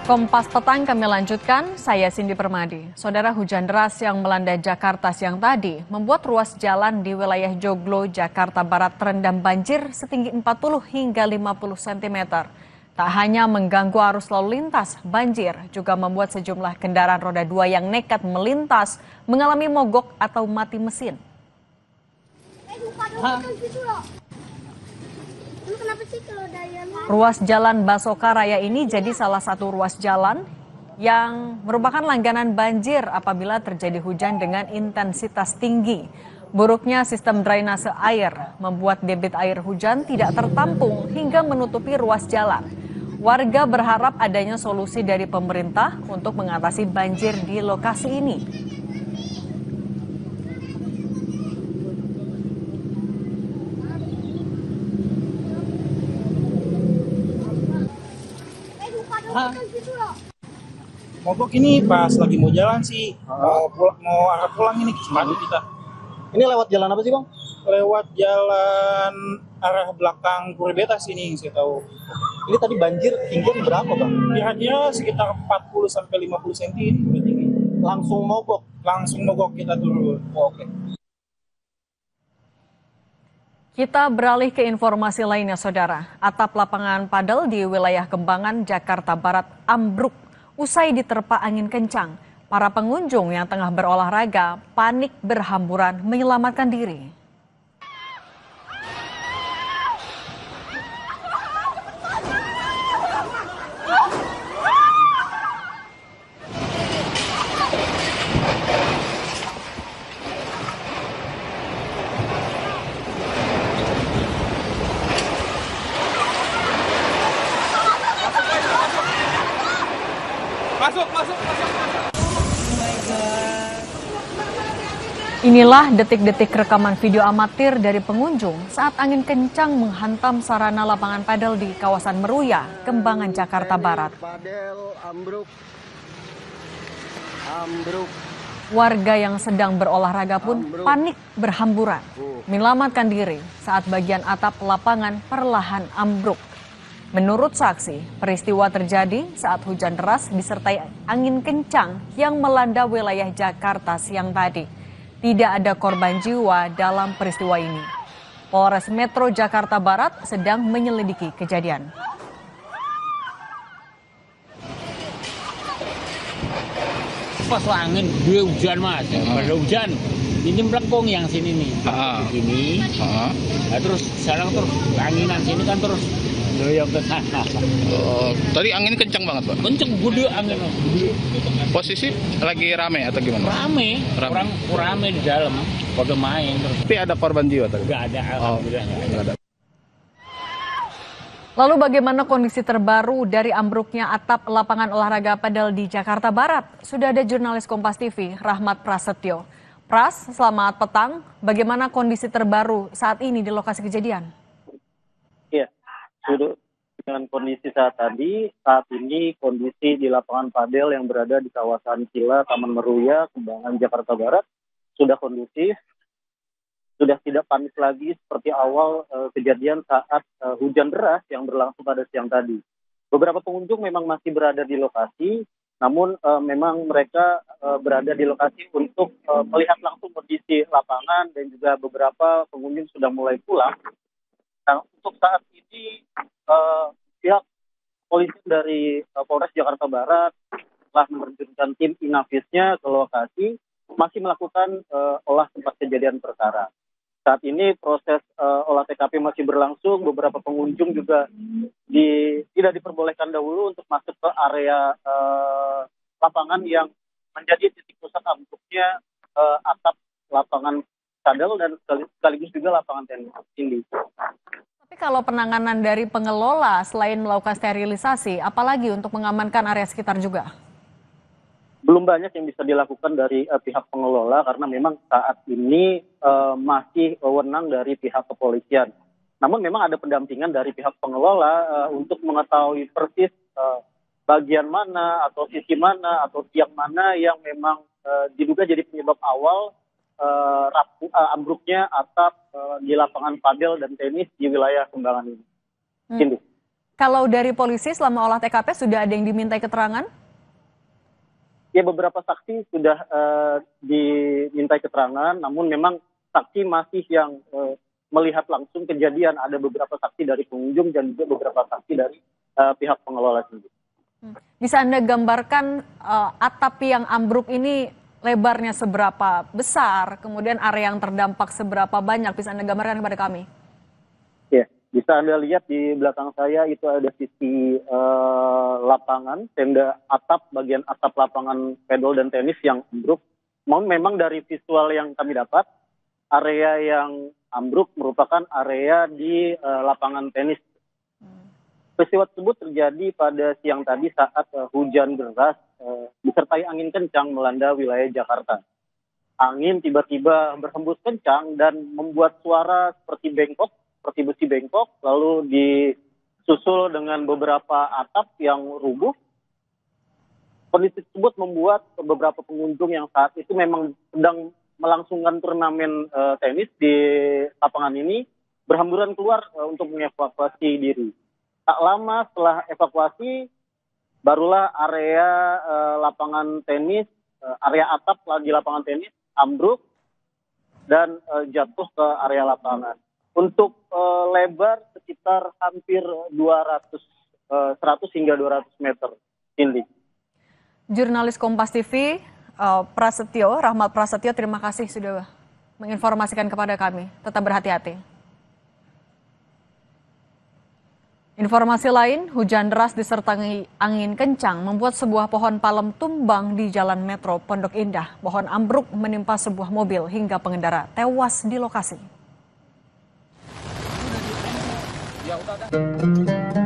Kompas Petang kami lanjutkan, saya Cindy Permadi. Saudara, hujan deras yang melanda Jakarta siang tadi membuat ruas jalan di wilayah Joglo, Jakarta Barat terendam banjir setinggi 40 hingga 50 cm. Tak hanya mengganggu arus lalu lintas, banjir juga membuat sejumlah kendaraan roda 2 yang nekat melintas mengalami mogok atau mati mesin. Ruas Jalan Basoka Raya ini jadi salah satu ruas jalan yang merupakan langganan banjir apabila terjadi hujan dengan intensitas tinggi. Buruknya sistem drainase air membuat debit air hujan tidak tertampung hingga menutupi ruas jalan. Warga berharap adanya solusi dari pemerintah untuk mengatasi banjir di lokasi ini. Mogok ini pas lagi mau jalan sih, mau arah pulang ini sepatu kita. Ini lewat jalan apa sih, Bang? Lewat jalan arah belakang Puribeta sini saya tahu. Ini tadi banjir tingginya berapa, Bang? Kira-kira sekitar 40 sampai 50 cm ini udah tinggi. Langsung mogok. Langsung mogok kita turun. Oke. Kita beralih ke informasi lainnya, Saudara. Atap lapangan padel di wilayah Kembangan, Jakarta Barat ambruk usai diterpa angin kencang. Para pengunjung yang tengah berolahraga panik berhamburan menyelamatkan diri. Masuk. Inilah detik-detik rekaman video amatir dari pengunjung saat angin kencang menghantam sarana lapangan padel di kawasan Meruya, Kembangan, Jakarta Barat. Warga yang sedang berolahraga pun panik berhamburan, menyelamatkan diri saat bagian atap lapangan perlahan ambruk. Menurut saksi, peristiwa terjadi saat hujan deras disertai angin kencang yang melanda wilayah Jakarta siang tadi. Tidak ada korban jiwa dalam peristiwa ini. Polres Metro Jakarta Barat sedang menyelidiki kejadian. Pas angin, dia hujan mas, pada hujan. Ini melengkung yang sini nih, sini. Nah, terus sekarang terus anginan sini kan terus doyok ke sana. Tadi angin kencang banget, Pak? Kenceng, gede angin. Posisi lagi rame atau gimana? Rame. Orang rame di dalam, pada main terus. Tapi ada korban jiwa tadi? Gak ada, alhamdulillah nggak ada. Lalu bagaimana kondisi terbaru dari ambruknya atap lapangan olahraga padel di Jakarta Barat? Sudah ada jurnalis Kompas TV, Rahmat Prasetyo. Pras, selamat petang. Bagaimana kondisi terbaru saat ini di lokasi kejadian? Iya, sudah dengan kondisi saat ini kondisi di lapangan padel yang berada di kawasan Sila, Taman Meruya, Kembangan, Jakarta Barat sudah kondusif, sudah tidak panik lagi seperti awal kejadian saat hujan deras yang berlangsung pada siang tadi. Beberapa pengunjung memang masih berada di lokasi, namun memang mereka berada di lokasi untuk melihat langsung kondisi lapangan dan juga beberapa pengunjung sudah mulai pulang. Nah, untuk saat ini pihak polisi dari Polres Jakarta Barat telah menerjunkan tim Inavisnya ke lokasi, masih melakukan olah tempat kejadian perkara. Saat ini proses olah TKP masih berlangsung. Beberapa pengunjung juga tidak diperbolehkan dahulu untuk masuk ke area lapangan yang menjadi titik pusat ambruknya atap lapangan padel dan sekaligus juga lapangan tenis ini. Tapi kalau penanganan dari pengelola selain melakukan sterilisasi, apalagi untuk mengamankan area sekitar juga? Belum banyak yang bisa dilakukan dari pihak pengelola karena memang saat ini masih wewenang dari pihak kepolisian. Namun memang ada pendampingan dari pihak pengelola untuk mengetahui persis bagian mana atau sisi mana atau tiang mana yang memang diduga jadi penyebab awal ambruknya atap di lapangan padel dan tenis di wilayah Kembangan ini. Kalau dari polisi selama olah TKP sudah ada yang dimintai keterangan? Ya, beberapa saksi sudah dimintai keterangan, namun memang saksi masih yang melihat langsung kejadian. Ada beberapa saksi dari pengunjung dan juga beberapa saksi dari pihak pengelola sendiri. Bisa Anda gambarkan atap yang ambruk ini lebarnya seberapa besar, kemudian area yang terdampak seberapa banyak? Bisa Anda gambarkan kepada kami? Ya, bisa Anda lihat di belakang saya itu ada sisi lapangan, tenda atap, bagian atap lapangan pedal dan tenis yang ambruk. Memang dari visual yang kami dapat, area yang ambruk merupakan area di lapangan tenis. Peristiwa tersebut terjadi pada siang tadi saat hujan deras disertai angin kencang melanda wilayah Jakarta. Angin tiba-tiba berhembus kencang dan membuat suara seperti bengkok, seperti besi bengkok, lalu disusul dengan beberapa atap yang rubuh. Kondisi tersebut membuat beberapa pengunjung yang saat itu memang sedang melangsungkan turnamen tenis di lapangan ini berhamburan keluar untuk mengevakuasi diri. Tak lama setelah evakuasi, barulah area lapangan tenis, area atap di lapangan tenis ambruk dan jatuh ke area lapangan. Untuk lebar sekitar hampir 100 hingga 200 meter. Cindy. Jurnalis Kompas TV, Rahmat Prasetyo, terima kasih sudah menginformasikan kepada kami. Tetap berhati-hati. Informasi lain, hujan deras disertai angin kencang membuat sebuah pohon palem tumbang di Jalan Metro Pondok Indah. Pohon ambruk menimpa sebuah mobil hingga pengendara tewas di lokasi.